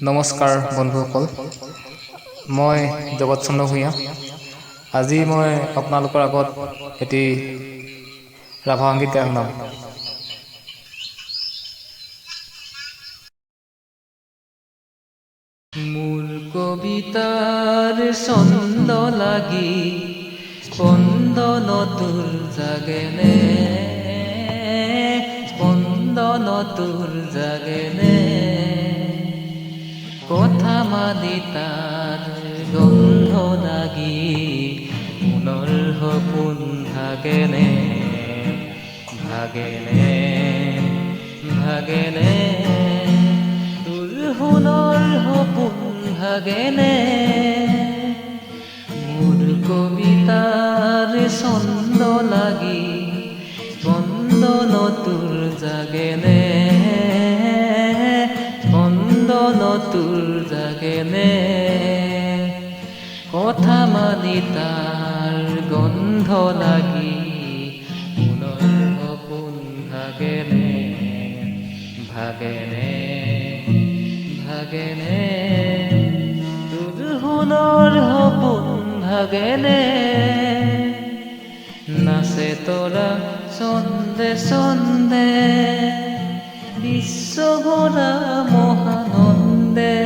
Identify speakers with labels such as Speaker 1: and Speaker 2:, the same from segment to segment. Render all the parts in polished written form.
Speaker 1: নমস্কাৰ বন্ধুসকল, মই জগত চন্দ্ৰ ভূঞা। আজি মই আপোনালোকৰ আগত এটি ৰাভা সংগীত গাই শুনাম।
Speaker 2: মোৰ কবিতাৰ ছন্দ লাগি স্পন্দন তোৰ জাগেনে, স্পন্দন তোৰ জাগেনে, কথা মাদি তাৰ গন্ধ লাগি মনৰ সপোন ভাগেনে, ভাগেনে, ভাগেনে, তোৰ সোণৰ সপোন ভাগেনে। মোৰ কবিতাৰ ছন্দ লাগি স্পন্দন তোৰ জাগেনে, স্পন্দন তোৰ জাগেনে, কথা মানি তাৰ গন্ধ লাগি মনৰ সপোন ভাগেনে, ভাগেনে, ভাগেনে, তোৰ সোণৰ সপোন ভাগেনে। নাচে তৰা ছন্দে ছন্দে বিশ্বভৰা মহানন্দে,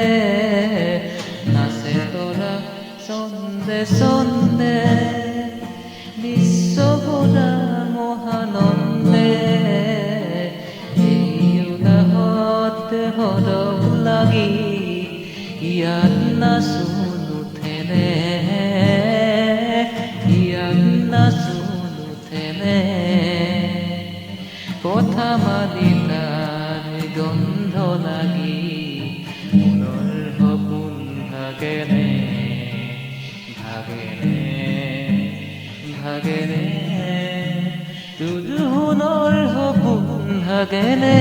Speaker 2: নাচে তৰা ছন্দে ছন্দে বিশ্বভৰা মহানন্দে, এই উলাহত হৰম লাগি ইয়াত নাচোন উঠেনে, ইয়াত নাচোন উঠেনে, কথা মাদি তাৰ গন্ধ লাগি মনৰ সপোন ভাগেনে, ভাগেনে, ভাগেনে, তোৰ সোণৰ সপোন ভাগেনে।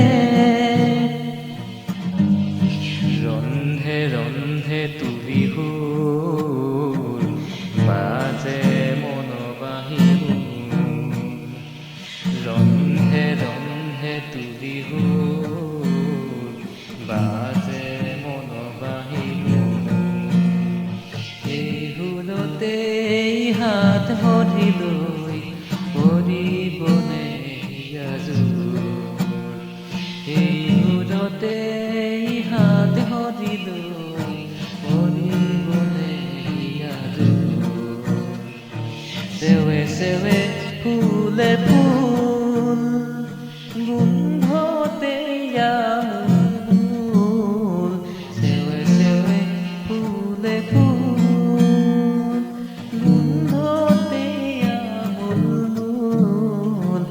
Speaker 2: ৰন্ধে ৰন্ধে তুলি সুৰ বাজে মন বাহিৰ, ৰন্ধে ৰন্ধে তুলি সুৰ বাজে মন বাহিৰ, এই সুৰতেই হাত ধৰি লৈ কৰিবনে ইয়াজোৰ, এই সুৰতেই হাত ধৰি লৈ কৰিবনে ইয়াজোৰ, সেৱে সেৱে ফুলে ফুল গোন্ধতে আমোল, সেৱে সেৱে ফুলে ফুল গোন্ধতে আমোল,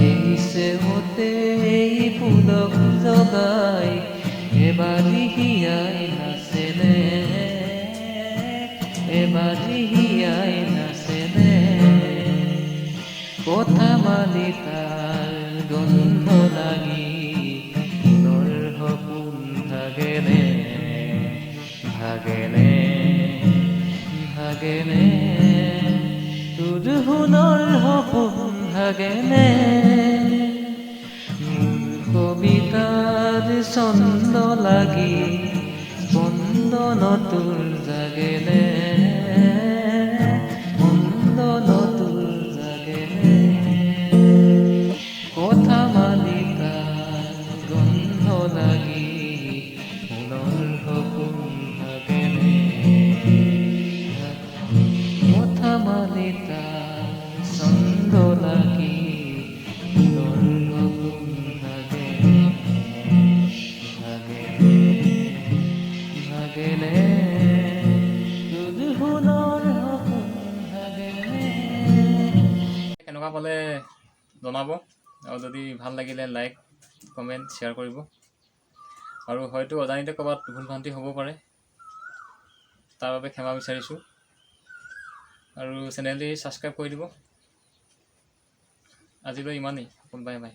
Speaker 2: এই সেৱতেই ফুলক জগাই এবাৰি হিয়াই নাচেনে, এবাৰি হিয়াই নাচেনে, কথা মালি তাৰ গন্ধ লাগি মনৰ সপোন ভাগেনে, ভাগেনে, ভাগেনে, তোৰ সোণৰ সপোন ভাগেনে। মোৰ কবিতাৰ ছন্দ লাগি স্পন্দন তোৰ জাগেনে, স্পন্দন তোৰ জাগেনে, কথা মালি তাৰ গন্ধ লাগি মনৰ সপোন ভাগেনে, কথা মালি তাৰ ছন্দ লাগি মনৰ সপোন ভাগেনে, ভাগেনে, ভাগেনে, তোৰ সোণৰ সপোন ভাগেনে।
Speaker 1: কেনেকুৱা পালে জনাব, আৰু যদি ভাল লাগিলে লাইক কমেণ্ট শ্বেয়াৰ কৰিব, আৰু হয়তো অজানিতে ক'ৰবাত ভুল ভ্ৰান্তি হ'ব পাৰে, তাৰ বাবে ক্ষমা বিচাৰিছোঁ, আৰু চেনেলটি ছাবস্ক্ৰাইব কৰি দিব। আজিলৈ ইমানেই, বাই বাই।